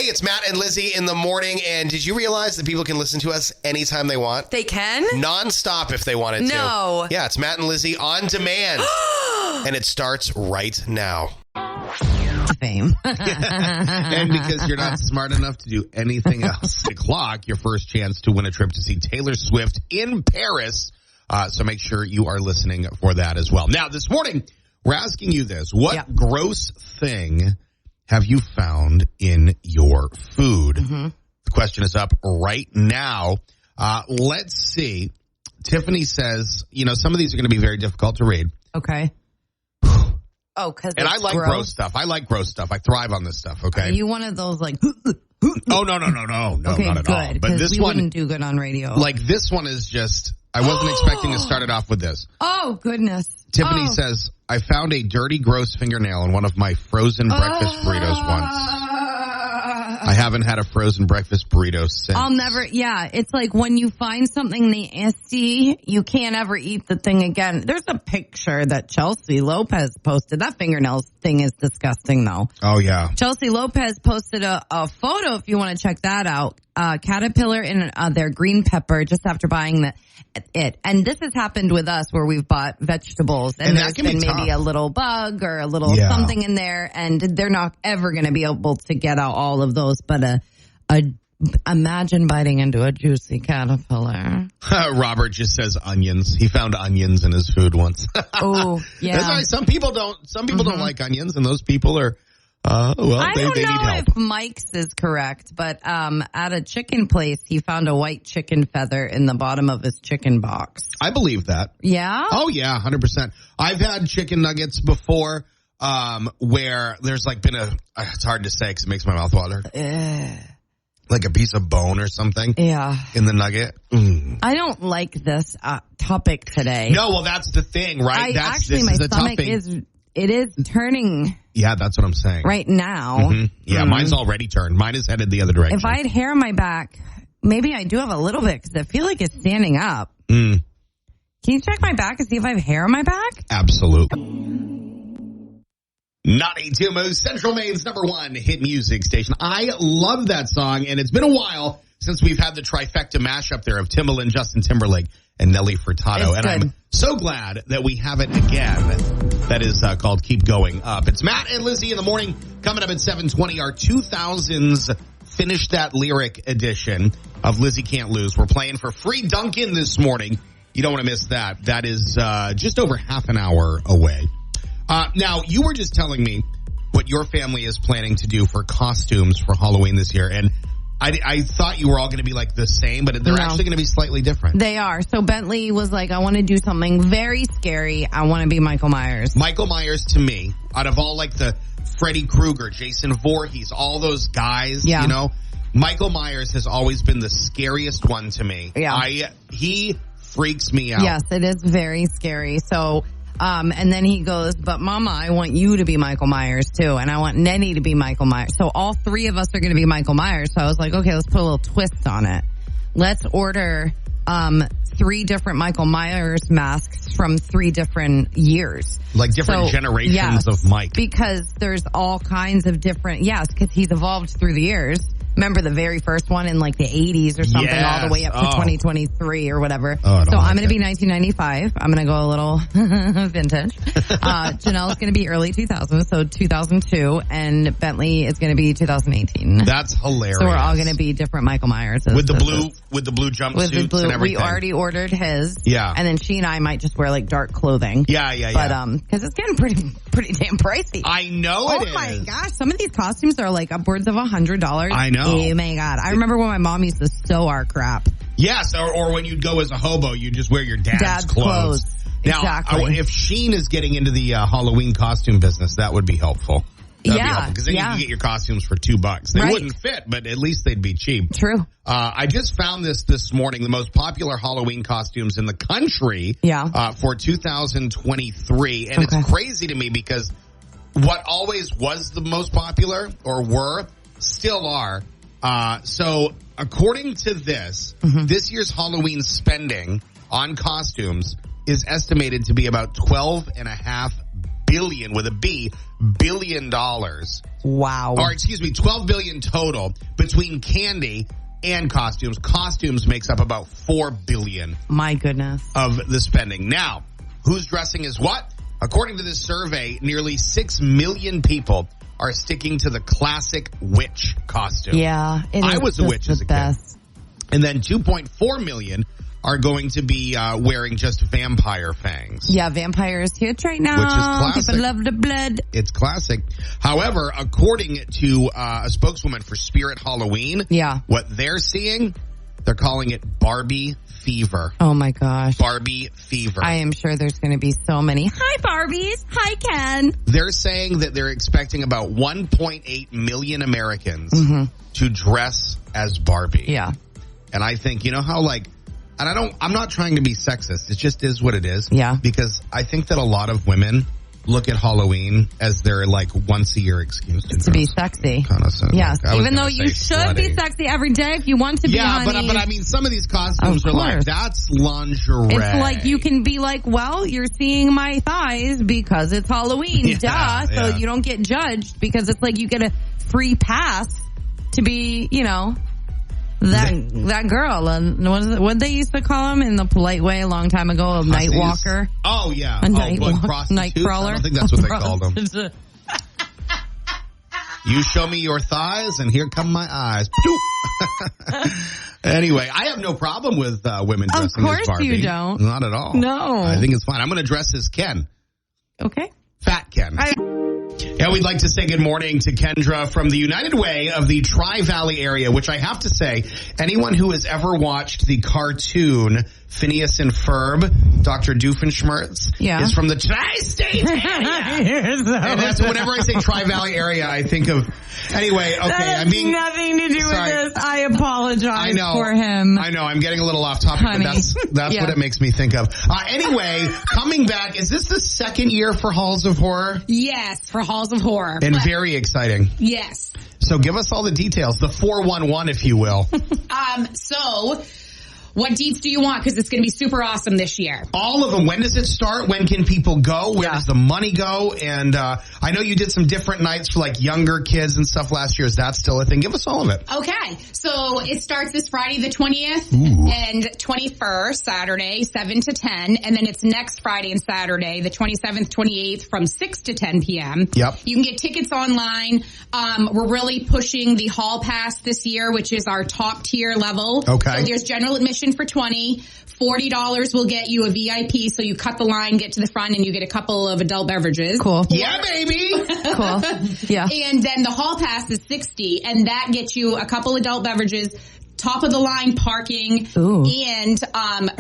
It's Matt and Lizzie in the morning. And did you realize that people can listen to us anytime they want? They can? Non-stop if they wanted to. No. Yeah, it's Matt and Lizzie on demand. And it starts right now. Fame. And because you're not smart enough to do anything else, 6 o'clock, your first chance to win a trip to see Taylor Swift in Paris. So make sure you are listening for that as well. Now, this morning, we're asking you this. What gross thing have you found in your food? Mm-hmm. The question is up right now. Let's see. Tiffany says, some of these are going to be very difficult to read. Okay. Oh, because and I like gross stuff. I like gross stuff. I thrive on this stuff. Okay. Are you one of those like? Oh no, okay, not at good, all. But this we one wouldn't do good on radio. Like this one is just. I wasn't expecting to start it off with this. Oh goodness! Tiffany says, "I found a dirty, gross fingernail in one of my frozen breakfast burritos once. I haven't had a frozen breakfast burrito since. I'll never. Yeah, it's like when you find something nasty, you can't ever eat the thing again. There's a picture that Chelsea Lopez posted. That fingernail thing is disgusting, though. Oh yeah. Chelsea Lopez posted a photo. If you want to check that out, caterpillar in their green pepper just after buying it. And this has happened with us where we've bought vegetables and there's been maybe a little bug or a little something in there, and they're not ever going to be able to get out all of those. But imagine biting into a juicy caterpillar. Robert just says onions. He found onions in his food once. Oh, yeah. That's right. Some people don't like onions, and those people are I don't know if Mike's is correct, but at a chicken place, he found a white chicken feather in the bottom of his chicken box. I believe that. Yeah? Oh, yeah, 100%. I've had chicken nuggets before where there's like been it's hard to say because it makes my mouth water. Like a piece of bone or something. Yeah. In the nugget. Mm. I don't like this topic today. No, well, that's the thing, right? My stomach is turning. Yeah, that's what I'm saying. Right now. Mm-hmm. Yeah, mine's already turned. Mine is headed the other direction. If I had hair on my back, maybe I do have a little bit because I feel like it's standing up. Mm. Can you check my back and see if I have hair on my back? Absolutely. 92 Moose, Central Maine's #1 hit music station. I love that song, and it's been a while since we've had the trifecta mashup there of Timbaland, Justin Timberlake, and Nelly Furtado. And I'm so glad that we have it again. That is called Keep Going Up. It's Matt and Lizzie in the morning. Coming up at 7:20, our 2000s Finish That Lyric edition of Lizzie Can't Lose. We're playing for free Dunkin' this morning. You don't want to miss that. That is just over half an hour away. Now, you were just telling me what your family is planning to do for costumes for Halloween this year. And I thought you were all going to be like the same, but they're actually going to be slightly different. They are. So Bentley was like, I want to do something very scary. I want to be Michael Myers. Michael Myers, to me, out of all like the Freddy Krueger, Jason Voorhees, all those guys, Michael Myers has always been the scariest one to me. Yeah. He freaks me out. Yes, it is very scary. So, and then he goes, but Mama, I want you to be Michael Myers too. And I want Nenny to be Michael Myers. So all three of us are going to be Michael Myers. So I was like, okay, let's put a little twist on it. Let's order, 3 different Michael Myers masks from 3 different years. Like different generations of Mike. Because there's all kinds of different, because he's evolved through the years. Remember the very first one in like the 80s or something, all the way up to 2023 or whatever. So I'm going to be 1995. I'm going to go a little vintage. Janelle's going to be early 2000s, so 2002. And Bentley is going to be 2018. That's hilarious. So we're all going to be different Michael Myers. With the blue jumpsuits and everything. We already ordered his. Yeah. And then she and I might just wear like dark clothing. Yeah. But because it's getting pretty damn pricey. I know it is. Oh my gosh, some of these costumes are like upwards of $100. I know. Oh my God. I remember when my mom used to sew our crap. Yes, or when you'd go as a hobo, you just wear your dad's clothes. Now, exactly. If Shein is getting into the Halloween costume business, that would be helpful. That'd be helpful, because then you can get your costumes for $2. They wouldn't fit, but at least they'd be cheap. True. I just found this morning, the most popular Halloween costumes in the country for 2023. And it's crazy to me because what always was the most popular, or were, still are. So according to this, this year's Halloween spending on costumes is estimated to be about $12.5 billion with a B, $billion. Wow. Or excuse me, 12 billion total between candy and costumes. Costumes makes up about 4 billion. My goodness. Of the spending. Now, who's dressing as what? According to this survey, nearly 6 million people are sticking to the classic witch costume. Yeah. I was a witch as a kid. And then 2.4 million are going to be wearing just vampire fangs. Yeah, vampires huge right now. Which is classic. People love the blood. It's classic. However, according to a spokeswoman for Spirit Halloween, what they're seeing, they're calling it Barbie fever. Oh my gosh. Barbie fever. I am sure there's going to be so many. Hi, Barbies. Hi, Ken. They're saying that they're expecting about 1.8 million Americans to dress as Barbie. Yeah. And I think, you know how and I'm not trying to be sexist. It just is what it is. Yeah. Because I think that a lot of women look at Halloween as their once a year excuse to be sexy. Kind of sense. Yes. Even though you should be sexy every day if you want to be. Yeah, but I mean, some of these costumes are that's lingerie. It's like you can be well, you're seeing my thighs because it's Halloween. Duh. So you don't get judged because it's you get a free pass to be, that girl, what they used to call him in the polite way a long time ago, a night walker. Oh yeah, night crawler. I don't think that's what they called them. You show me your thighs, and here come my eyes. Anyway, I have no problem with women dressing as Barbie. Of course you don't. Not at all. No, I think it's fine. I'm going to dress as Ken. Okay, Fat Ken. Yeah, we'd like to say good morning to Kendra from the United Way of the Tri-Valley area, which I have to say, anyone who has ever watched the cartoon Phineas and Ferb, Dr. Doofenshmirtz, is from the Tri-State area. And that's whenever I say Tri-Valley area, I think of... Anyway, okay, that has nothing to do with this. I apologize for him. I know, I'm getting a little off topic, but that's what it makes me think of. Anyway, coming back, is this the second year for Halls of Horror? Yes, for Halls of Horror. And very exciting. Yes. So give us all the details, the 411, if you will. So... what deets do you want? Because it's going to be super awesome this year. All of them. When does it start? When can people go? Where does the money go? And I know you did some different nights for younger kids and stuff last year. Is that still a thing? Give us all of it. Okay. So it starts this Friday the 20th and 21st, Saturday, 7 to 10. And then it's next Friday and Saturday, the 27th, 28th from 6 to 10 p.m. Yep. You can get tickets online. We're really pushing the Hall Pass this year, which is our top tier level. Okay. So there's general admission for $20. $40 will get you a VIP, so you cut the line, get to the front, and you get a couple of adult beverages. Cool. Yeah, baby. Cool. Yeah. And then the Hall Pass is $60, and that gets you a couple adult beverages, top of the line parking, and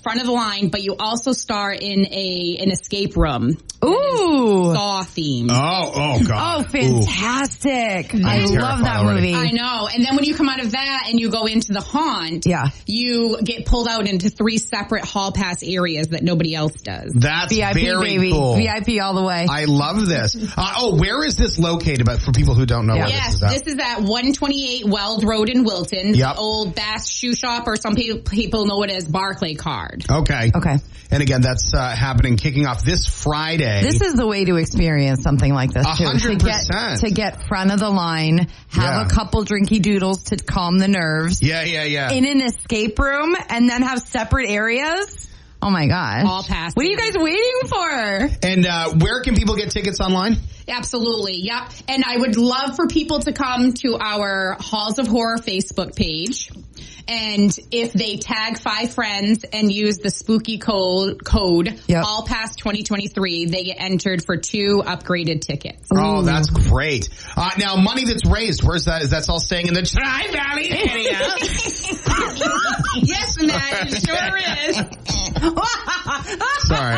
front of the line, but you also star in an escape room. Ooh. Saw theme. Oh God. Oh, fantastic. I love that movie. I know. And then when you come out of that and you go into the haunt, you get pulled out into 3 separate Hall Pass areas that nobody else does. That's VIP, very baby. cool. VIP all the way. I love this. Where is this located? But for people who don't know where this is at. This is at 128 Weld Road in Wilton. Yep. The old Bass Shoe Shop, or some people know it as Barclay Card. Okay. And again, that's happening, kicking off this Friday. This is the way to experience something like this, too. 100%. To get front of the line, have a couple drinky doodles to calm the nerves. Yeah. In an escape room, and then have separate areas. Oh my gosh. All passed. What are you guys waiting for? And where can people get tickets online? Absolutely. Yep. And I would love for people to come to our Halls of Horror Facebook page. And if they tag 5 friends and use the spooky code Hall Pass 2023, they get entered for 2 upgraded tickets. Oh, that's great. Now, money that's raised, where's that? Is that all staying in the Tri-Valley area? Yes, Matt, it sure is. Sorry,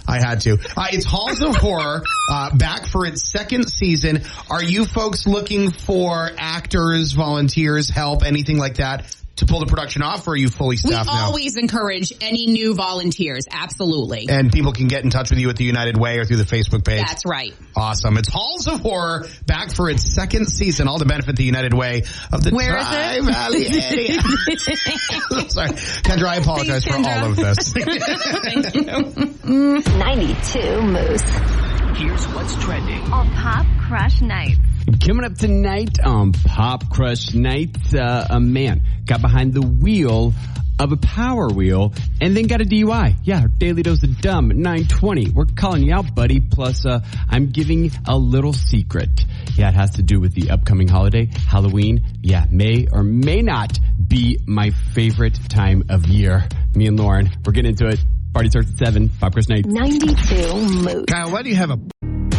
I had to. It's Halls of Horror, back for its 2nd season. Are you folks looking for actors, volunteers, help, anything like that to pull the production off, or are you fully staffed now? We always encourage any new volunteers, absolutely. And people can get in touch with you at the United Way or through the Facebook page. That's right. Awesome. It's Halls of Horror, back for its 2nd season, all to benefit the United Way of the Tri-Valley area. Sorry. Kendra, I apologize for all of this. Thank you. 92 Moose. Here's what's trending on Pop Crush Nights. Coming up tonight on Pop Crush Nights, a man got behind the wheel of a Power Wheel and then got a DUI. Yeah, our daily dose of dumb at 9:20. We're calling you out, buddy. Plus, I'm giving a little secret. Yeah, it has to do with the upcoming holiday, Halloween. Yeah, may or may not be my favorite time of year. Me and Lauren, we're getting into it. Party starts at 7. Pop Crush Night. 92 Moose. Kyle, why do you have a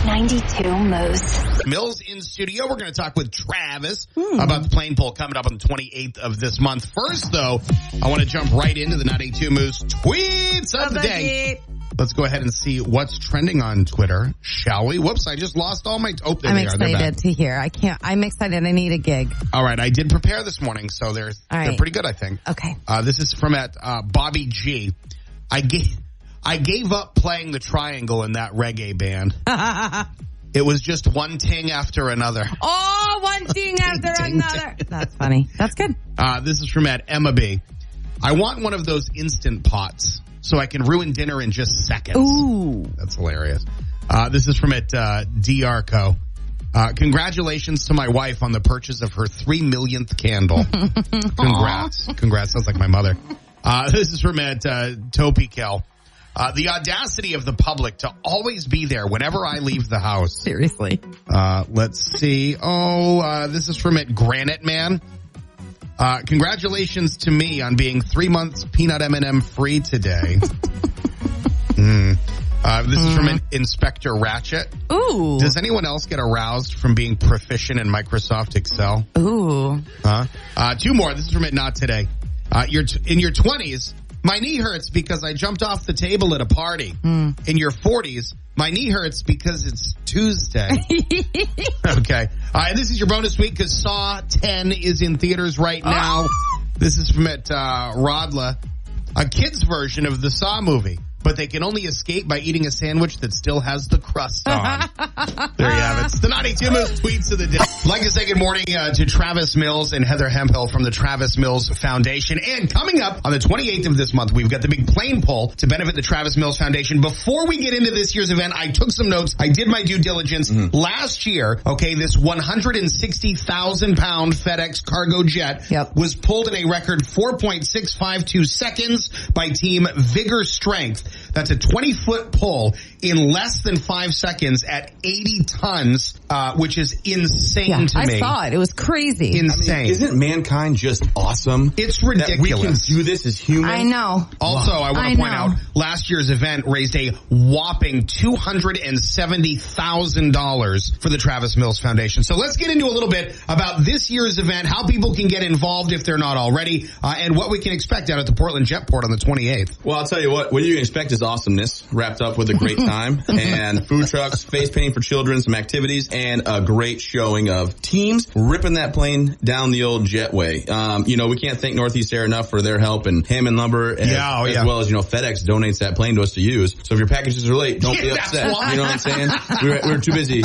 92 Moose. Mills in studio? We're going to talk with Travis about the plane poll coming up on the 28th of this month. First, though, I want to jump right into the 92 Moose tweets of the day. Let's go ahead and see what's trending on Twitter, shall we? Whoops, I just lost all my... Oh, there I'm they are. excited to hear. I'm excited. I need a gig. All right, I did prepare this morning, so they're pretty good, I think. Okay. This is from Bobby G. I gave up playing the triangle in that reggae band. It was just one ting after another. Oh, one ting after another. That's funny. That's good. This is from Emma B. I want one of those Instant Pots so I can ruin dinner in just seconds. Ooh. That's hilarious. This is from DRCO. Congratulations to my wife on the purchase of her 3 millionth candle. Congrats. Congrats. Sounds like my mother. This is from Topi Kel. The audacity of the public to always be there whenever I leave the house. Seriously. Let's see. This is from Granite Man. Congratulations to me on being 3 months peanut M&M free today. This is from Inspector Ratchet. Ooh. Does anyone else get aroused from being proficient in Microsoft Excel? Ooh. Two more. This is from Not Today. You're in your 20s. My knee hurts because I jumped off the table at a party. In your 40s, my knee hurts because it's Tuesday. Okay. And this is your bonus week because Saw 10 is in theaters right now. This is from Rodla. A kid's version of the Saw movie, but they can only escape by eating a sandwich that still has the crust on. There you have it. It's the 92 Moose tweets of the day. I'd like to say good morning to Travis Mills and Heather Hemphill from the Travis Mills Foundation. And coming up on the 28th of this month, we've got the big plane poll to benefit the Travis Mills Foundation. Before we get into this year's event, I took some notes. I did my due diligence. Last year, this 160,000-pound FedEx cargo jet was pulled in a record 4.652 seconds by Team Vigor Strength. That's a 20-foot pull in less than 5 seconds at 80 tons, which is insane to me. I saw it. It was crazy. Insane. I mean, isn't mankind just awesome? It's ridiculous. That we can do this as humans. I know. Also, I want to point out, last year's event raised a whopping $270,000 for the Travis Mills Foundation. So let's get into a little bit about this year's event, how people can get involved if they're not already, and what we can expect out at the Portland Jetport on the 28th. Well, I'll tell you what you can expect is awesomeness wrapped up with a great time and food trucks, face painting for children, some activities, and a great showing of teams ripping that plane down the old jetway. We can't thank Northeast Air enough for their help and Hammond Lumber as well as, FedEx donates that plane to us to use. So if your packages are late, don't be upset. You know what I'm saying? We're too busy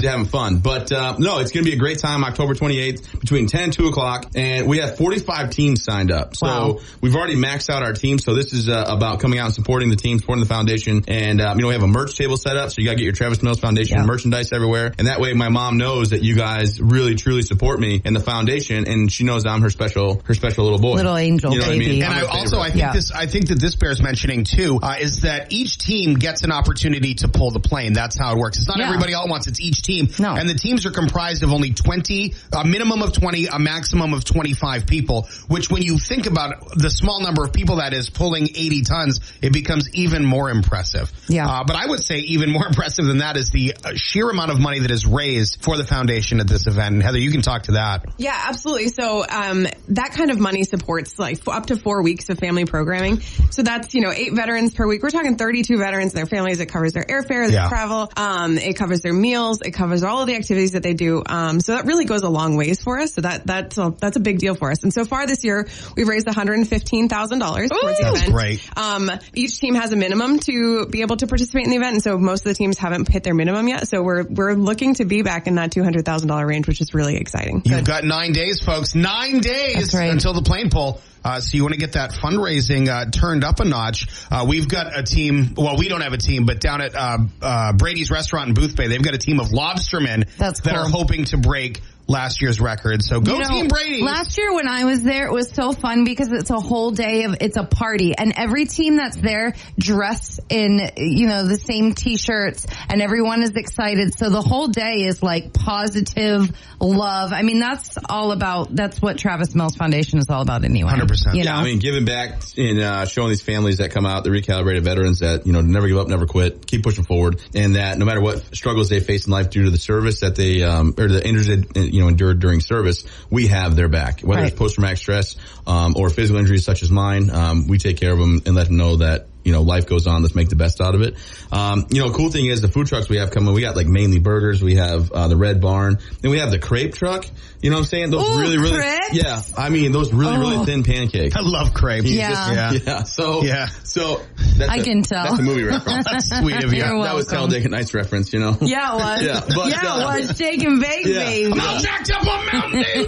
having fun. But, no, it's going to be a great time, October 28th between 10 and 2 o'clock. And we have 45 teams signed up. So we've already maxed out our team. So this is about coming out and supporting the team, supporting the foundation. And, we have a merch table set up. So you got to get your Travis Mills Foundation merchandise everywhere. And that way my mom knows that you guys really, truly support me and the foundation. And she knows I'm her special little boy. Little angel baby. I mean? And I think that this bears mentioning too, is that each team gets an opportunity to pull the plane. That's how it works. It's not everybody all at once. It's each team. No. And the teams are comprised of only 20, a minimum of 20, a maximum of 25 people, which when you think about the small number of people that is pulling 80 tons, it becomes even more impressive. Yeah. But I would say even more impressive than that is the sheer amount of money that is raised for the foundation at this event. And Heather, you can talk to that. Yeah, absolutely. So that kind of money supports like up to 4 weeks of family programming. So that's, 8 veterans per week. We're talking 32 veterans and their families. It covers their airfare, their travel. It covers their meals. It covers all of the activities that they do. So that really goes a long ways for us. So that's a big deal for us. And so far this year, we've raised $115,000 towards the event. That's great. Each team has a minimum to be able to participate in the event. And so most of the teams haven't hit their minimum yet. So we're looking looking to be back in that $200,000 range, which is really exciting. You've got 9 days, folks. 9 days until the plane pull. So you want to get that fundraising turned up a notch. We've got a team. Well, we don't have a team, but down at Brady's Restaurant in Boothbay, they've got a team of lobstermen that are hoping to break last year's record. So go Team Brady. Last year when I was there, it was so fun because it's a whole day it's a party, and every team that's there dressed in, the same t-shirts, and everyone is excited. So the whole day is like positive love. I mean, that's what Travis Mills Foundation is all about anyway. 100%. Yeah, I mean, giving back and showing these families that come out, the recalibrated veterans that, never give up, never quit, keep pushing forward, and that no matter what struggles they face in life due to the service that they, or the injuries endured during service, we have their back. Whether it's post-traumatic stress, or physical injuries such as mine, we take care of them and let them know that, life goes on. Let's make the best out of it. Cool thing is the food trucks we have coming. We got like mainly burgers. We have the Red Barn. Then we have the crepe truck. You know what I'm saying? Those really, crepes? Yeah. I mean, those really thin pancakes. I love crepes. Yeah. So that's I can tell. That's a movie reference. That's sweet of you. That was Talladega Nights reference, Yeah, it was. Yeah, but, it was Shake and Bake, baby. I'm all jacked up on Mountain Dew.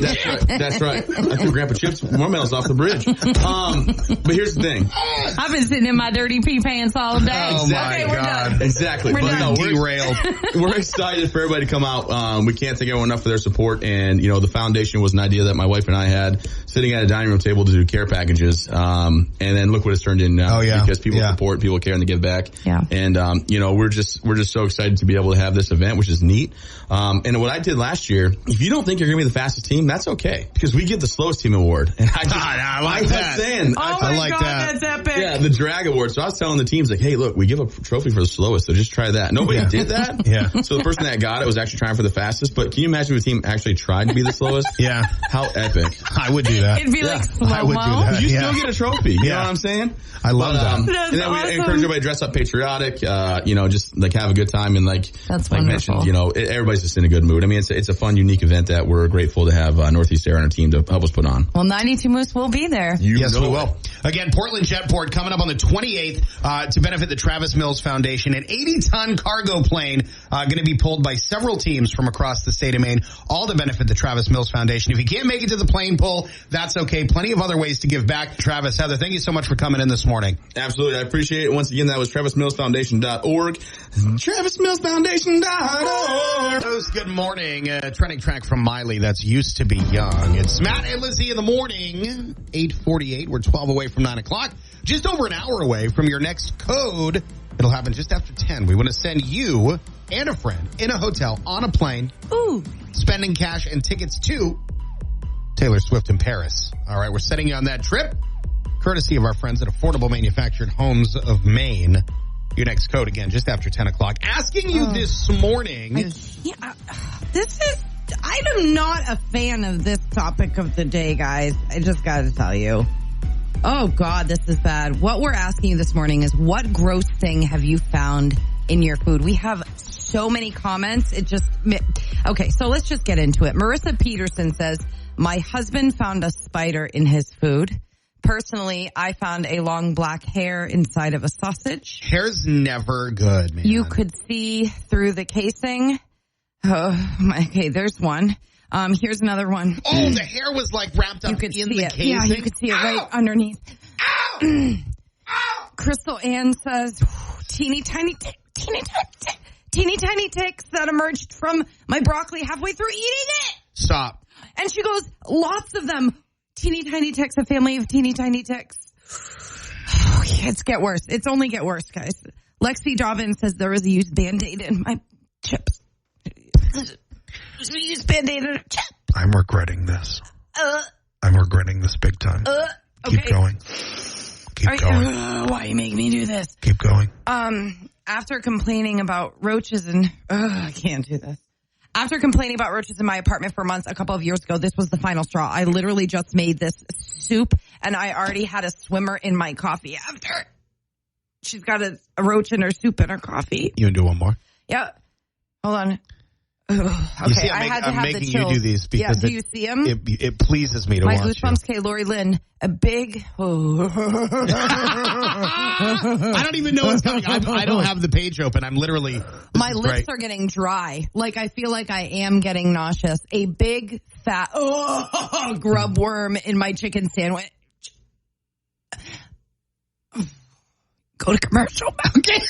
That's right. I threw Grandpa Chip's marshmallows off the bridge. But here's the thing. I've been sitting in my dirty pee pants all day. Oh my We're God. done. Exactly. We're done. Derailed. We're excited for everybody to come out. We can't thank everyone enough for their support. And, the foundation was an idea that my wife and I had sitting at a dining room table to do care packages. And then look what it's turned into now. Oh, yeah. Because people support, people care, and they give back. Yeah. And, we're just so excited to be able to have this event, which is neat. And what I did last year, if you don't think you're going to be the fastest team, that's okay. Because we get the slowest team award. And I like that. I like God, that. that's epic. Yeah, the drag award. So I was telling the teams, like, hey, look, we give a trophy for the slowest, so just try that. Nobody did that. Yeah. So the person that got it was actually trying for the fastest. But can you imagine if a team actually tried to be the slowest? Yeah. How epic. I would do that. It'd be like slow-mo. I would do that. You still get a trophy. You know what I'm saying? I love that. And That's then we awesome. encourage everybody to dress up patriotic, just like have a good time and That's like wonderful. mentioned, everybody's just in a good mood. I mean, it's a fun, unique event that we're grateful to have Northeast Air on our team to help us put on. Well, 92 Moose will be there. Yes, we will. Again, Portland Jetport coming up on the 28th to benefit the Travis Mills Foundation. An 80-ton cargo plane going to be pulled by several teams from across the state of Maine, all to benefit the Travis Mills Foundation. If you can't make it to the plane pull, that's okay. Plenty of other ways to give back. Travis, Heather, thank you so much for coming in this morning. Absolutely. I appreciate it. Once again, that was TravisMillsFoundation.org. TravisMillsFoundation.org. Good morning. Trending track from Miley, that's Used to Be Young. It's Matt and Lizzie in the morning. 8:48. We're 12 away from 9 o'clock. Just over an hour away from your next code. It'll happen just after 10. We want to send you and a friend in a hotel on a plane. Ooh. Spending cash and tickets to Taylor Swift in Paris. All right, we're setting you on that trip, courtesy of our friends at Affordable Manufactured Homes of Maine. Your next code, again, just after 10 o'clock. Asking you this morning. I'm not a fan of this topic of the day, guys. I just got to tell you. Oh, God, this is bad. What we're asking you this morning is, what gross thing have you found in your food? We have so many comments. Okay, so let's just get into it. Marissa Peterson says, my husband found a spider in his food. Personally, I found a long black hair inside of a sausage. Hair's never good, man. You could see through the casing. Okay, there's one. Here's another one. Oh, the hair was like wrapped up in the casing? Yeah, you could see it right underneath. Ow! Crystal Ann says, teeny tiny ticks that emerged from my broccoli halfway through eating it. Stop. And she goes, lots of them. Teeny tiny ticks, a family of teeny tiny ticks. It's get worse. It's only get worse, guys. Lexi Dobbins says there was a used Band-Aid in my chips. Used Band-Aid in a chip. I'm regretting this. I'm regretting this big time. Okay. Keep going. Keep going. Why are you making me do this? Keep going. After complaining about roaches and... I can't do this. After complaining about roaches in my apartment for months a couple of years ago, this was the final straw. I literally just made this soup, and I already had a swimmer in my coffee after. She's got a roach in her soup and her coffee. You can do one more. Yeah. Hold on. Okay, You see, I'm making you do these because do you see them? It pleases me to watch. My goosebumps, K. Lori Lynn, a big. I don't even know what's coming. I don't have the page open. I'm literally. My lips are getting dry. Like I feel like I am getting nauseous. A big fat grub worm in my chicken sandwich. Go to commercial. Okay.